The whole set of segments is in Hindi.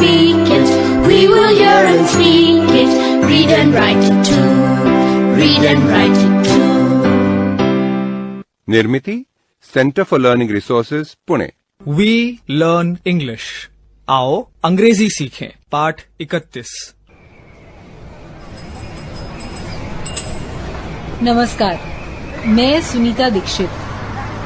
speak it. We will hear and speak it. Read and write it too. Read and write it too. Nirmiti centre for learning resources Pune. We learn English. आओ अंग्रेजी सीखें। पाठ 31। नमस्कार, मैं सुनीता दीक्षित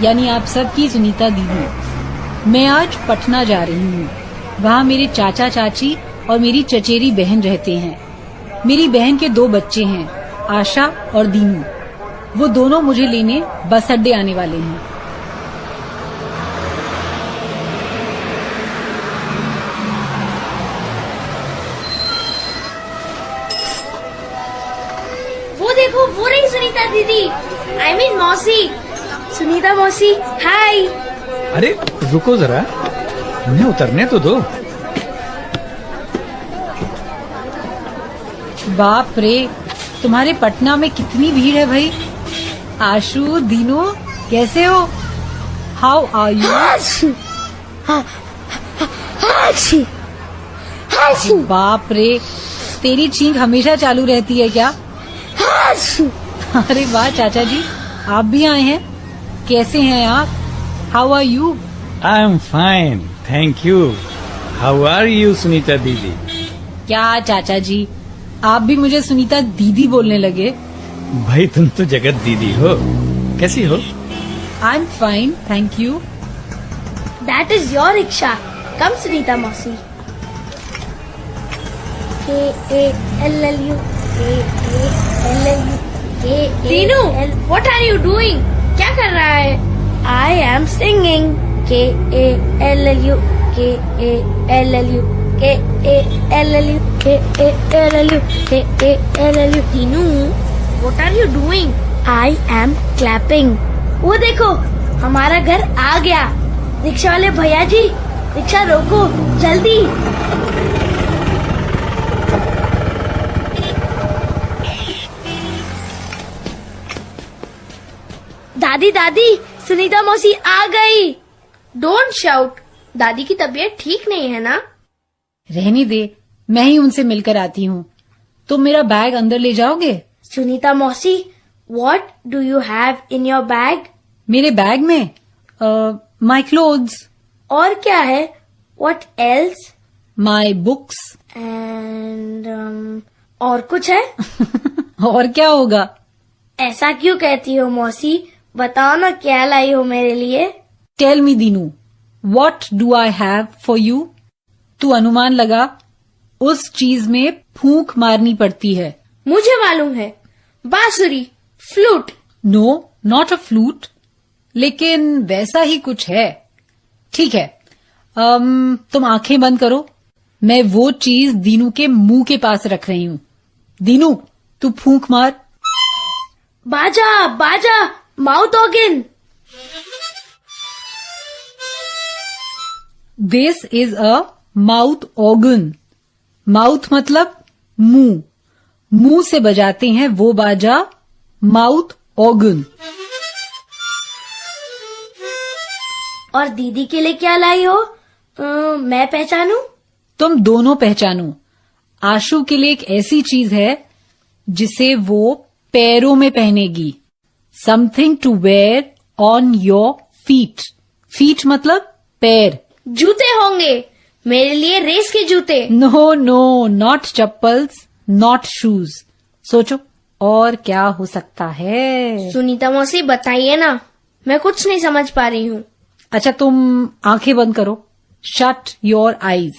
यानी आप सबकी सुनीता दीदी। मैं आज पटना जा रही हूँ। वहाँ मेरे चाचा चाची और मेरी चचेरी बहन रहते हैं। मेरी बहन के 2 बच्चे हैं, आशा और दीनू। वो दोनों मुझे लेने बस अड्डे आने वाले हैं। वो देखो, वो रही सुनीता दीदी। I mean मौसी। सुनीता मौसी, हाय। अरे रुको जरा, उन्हें उतरने तो दो। बाप रे, तुम्हारे पटना में कितनी भीड़ है भाई। आशु, दीनू, कैसे हो? How are you? बाप रे, तेरी छींक हमेशा चालू रहती है क्या? अरे वाह चाचा जी, आप भी आए हैं। कैसे हैं आप? How are you? I am fine, thank you. How are you Sunita दीदी? क्या चाचा जी, आप भी मुझे सुनीता दीदी बोलने लगे। भाई तुम तो जगत दीदी हो। कैसी हो? आई am fine, thank you. That is your rickshaw. Come Sunita मौसी। K-A-L-L-U K-A-L-L-U Dinu, what are you doing? क्या कर रहा है? I am singing. K-A-L-L-U K-A-L-L-U K-A-L-L-U K-A-L-L-U K-A-L-L-U Dinu, what are you doing? I am clapping. वो देखो, हमारा घर आ गया। रिक्शा वाले भैया जी, रिक्शा रोको जल्दी। दादी दादी, सुनीता मौसी आ गई। डोंट शाउट, दादी की तबीयत ठीक नहीं है ना? रहने दे, मैं ही उनसे मिलकर आती हूँ। तुम मेरा बैग अंदर ले जाओगे? सुनीता मौसी, what do you have in your bag? मेरे बैग में माई क्लोथ्स। और क्या है? What else? My books. And और कुछ है? और क्या होगा? ऐसा क्यों कहती हो मौसी? बताओ ना, क्या लाई हो मेरे लिए? Tell me Dinu, what do I have for you? तू अनुमान लगा, उस चीज में फूंक मारनी पड़ती है। मुझे मालूम है, बांसुरी, flute. No, not a flute, लेकिन वैसा ही कुछ है। ठीक है, तुम आंखें बंद करो। मैं वो चीज दीनू के मुंह के पास रख रही हूँ। दीनू, तू फूंक मार। बाजा बाजा, mouth organ. This is a mouth organ. Mouth मतलब मुंह। मुंह से बजाते हैं वो बाजा, माउथ ऑर्गन। और दीदी के लिए क्या लाई हो? मैं पहचानूं? तुम दोनों पहचानो। आशु के लिए एक ऐसी चीज है जिसे वो पैरों में पहनेगी। Something to wear on your feet. Feet मतलब पैर। जूते होंगे, मेरे लिए रेस के जूते। No no, not chappals, not shoes. सोचो और क्या हो सकता है? सुनीता मौसी बताइए ना, मैं कुछ नहीं समझ पा रही हूँ। अच्छा, तुम आंखें बंद करो। Shut your eyes.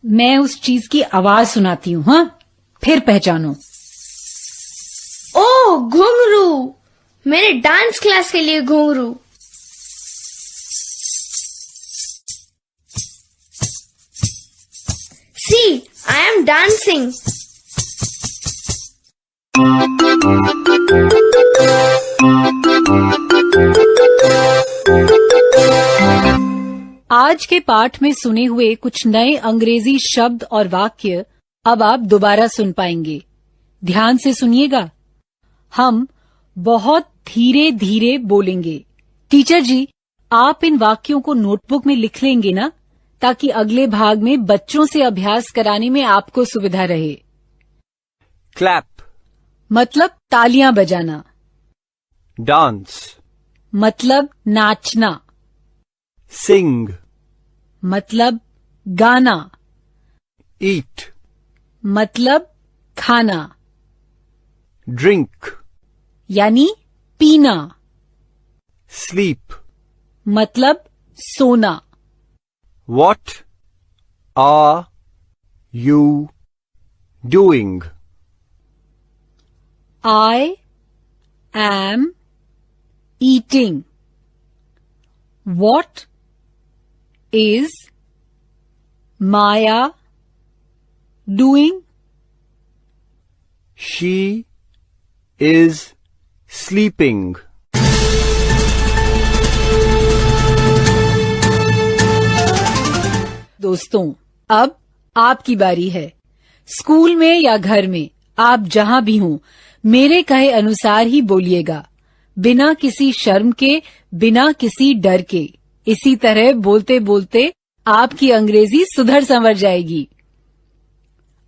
मैं उस चीज की आवाज सुनाती हूँ, हाँ? फिर पहचानो। ओह, घुंघरू। मेरे डांस क्लास के लिए घुंघरू। सी, आई एम डांसिंग। आज के पाठ में सुने हुए कुछ नए अंग्रेजी शब्द और वाक्य अब आप दोबारा सुन पाएंगे। ध्यान से सुनिएगा। हम बहुत धीरे धीरे बोलेंगे। टीचर जी, आप इन वाक्यों को नोटबुक में लिख लेंगे ना, ताकि अगले भाग में बच्चों से अभ्यास कराने में आपको सुविधा रहे। clap, मतलब तालियां बजाना, dance, मतलब नाचना, sing, मतलब गाना, eat, मतलब खाना, drink, यानी पीना, sleep. मतलब सोना। What are you doing? I am eating. What is Maya doing? She is sleeping. दोस्तों, अब आपकी बारी है। स्कूल में या घर में, आप जहां भी हों, मेरे कहे अनुसार ही बोलिएगा, बिना किसी शर्म के, बिना किसी डर के। इसी तरह बोलते बोलते आपकी अंग्रेजी सुधर संवर जाएगी।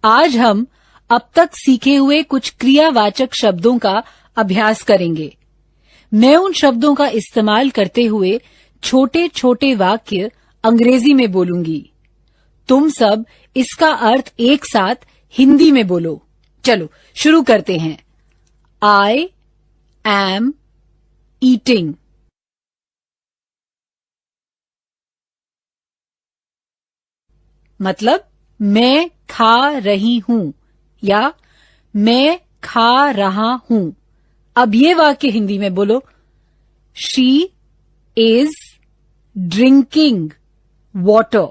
आज हम अब तक सीखे हुए कुछ क्रियावाचक शब्दों का अभ्यास करेंगे। मैं उन शब्दों का इस्तेमाल करते हुए छोटे छोटे वाक्य अंग्रेजी में बोलूंगी। तुम सब इसका अर्थ एक साथ हिंदी में बोलो। चलो शुरू करते हैं। I am eating. मतलब मैं खा रही हूं या मैं खा रहा हूं। अब ये वाक्य हिंदी में बोलो। She is drinking water.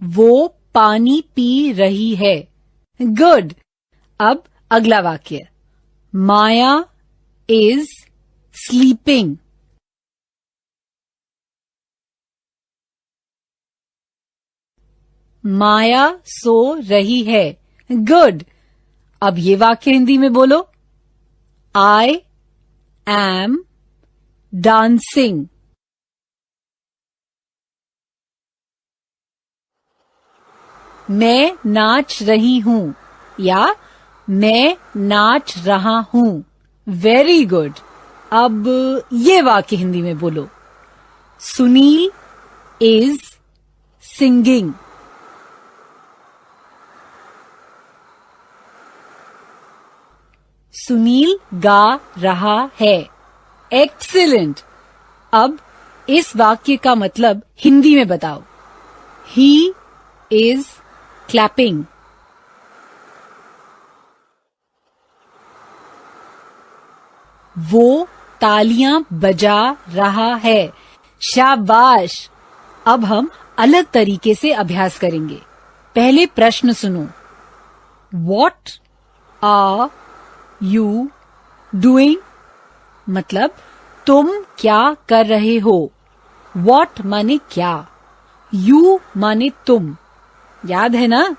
वो पानी पी रही है। गुड। अब अगला वाक्य। माया इज स्लीपिंग। माया सो रही है। गुड। अब ये वाक्य हिंदी में बोलो। I am dancing. मैं नाच रही हूं या मैं नाच रहा हूं। Very good. अब ये वाक्य हिंदी में बोलो। Sunil is singing. सुनील गा रहा है। एक्सीलेंट। अब इस वाक्य का मतलब हिंदी में बताओ। He is clapping. वो तालियां बजा रहा है। शाबाश। अब हम अलग तरीके से अभ्यास करेंगे। पहले प्रश्न सुनो। What are you doing? मतलब तुम क्या कर रहे हो। What माने क्या, you माने तुम। याद है ना?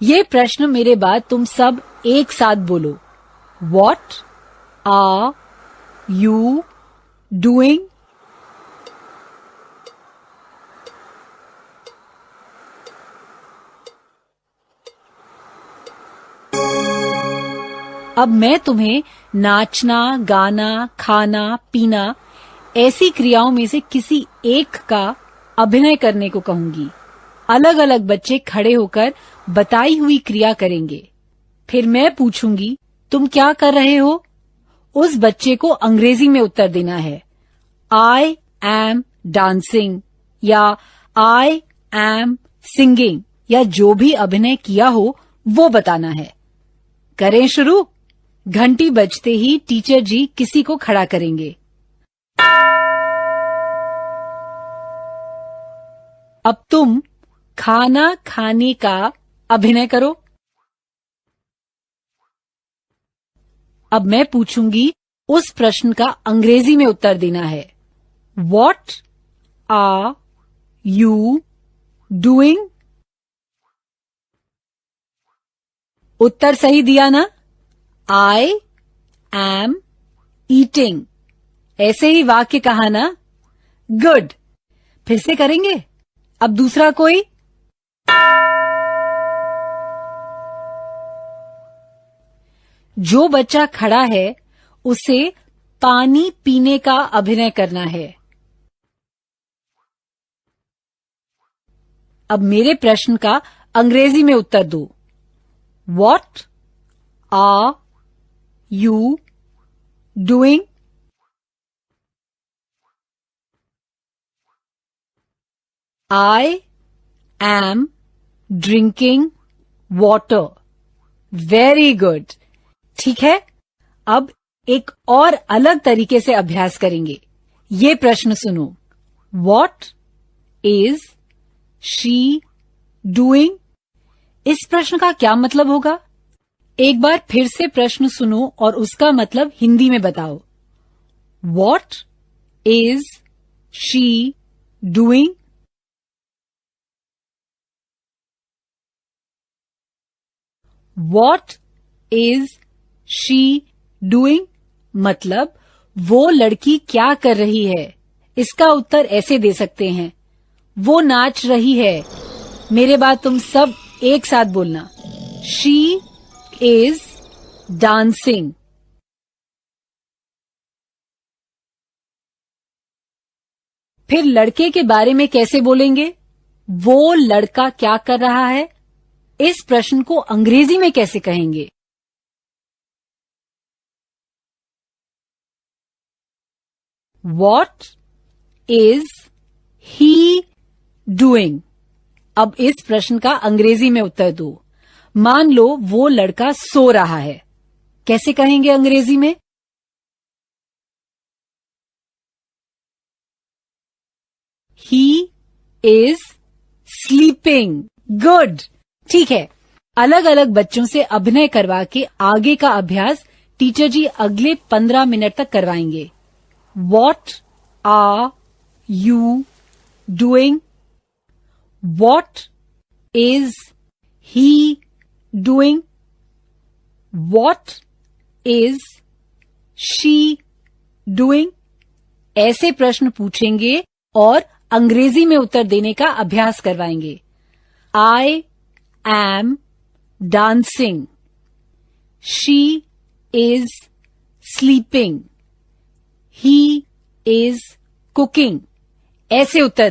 ये प्रश्न मेरे बाद तुम सब एक साथ बोलो। What are you doing? अब मैं तुम्हें नाचना, गाना, खाना, पीना ऐसी क्रियाओं में से किसी एक का अभिनय करने को कहूंगी। अलग अलग बच्चे खड़े होकर बताई हुई क्रिया करेंगे। फिर मैं पूछूंगी तुम क्या कर रहे हो। उस बच्चे को अंग्रेजी में उत्तर देना है। आई एम डांसिंग या आई एम सिंगिंग या जो भी अभिनय किया हो वो बताना है। करें शुरू। घंटी बजते ही टीचर जी किसी को खड़ा करेंगे। अब तुम खाना खाने का अभिनय करो। अब मैं पूछूंगी, उस प्रश्न का अंग्रेजी में उत्तर देना है। What are you doing? उत्तर सही दिया ना? I am eating. ऐसे ही वाक्य कहा ना? गुड। फिर से करेंगे। अब दूसरा कोई? जो बच्चा खड़ा है उसे पानी पीने का अभिनय करना है। अब मेरे प्रश्न का अंग्रेजी में उत्तर दो। What are you doing? I am drinking water. Very good. ठीक है, अब एक और अलग तरीके से अभ्यास करेंगे। ये प्रश्न सुनो। What is she doing? इस प्रश्न का क्या मतलब होगा? एक बार फिर से प्रश्न सुनो और उसका मतलब हिंदी में बताओ। What is she doing? What is she doing? मतलब वो लड़की क्या कर रही है? इसका उत्तर ऐसे दे सकते हैं, वो नाच रही है। मेरे बाद तुम सब एक साथ बोलना। She is dancing. फिर लड़के के बारे में कैसे बोलेंगे? वो लड़का क्या कर रहा है? इस प्रश्न को अंग्रेजी में कैसे कहेंगे? What is he doing? अब इस प्रश्न का अंग्रेजी में उत्तर दो। मान लो वो लड़का सो रहा है, कैसे कहेंगे अंग्रेजी में? He is sleeping. Good. ठीक है, अलग अलग बच्चों से अभिनय करवा के आगे का अभ्यास टीचर जी अगले 15 मिनट तक करवाएंगे। What are you doing? What is he doing? What is she doing? ऐसे प्रश्न पूछेंगे और अंग्रेजी में उत्तर देने का अभ्यास करवाएंगे। I am dancing. She is sleeping. He is cooking. ऐसे उत्तर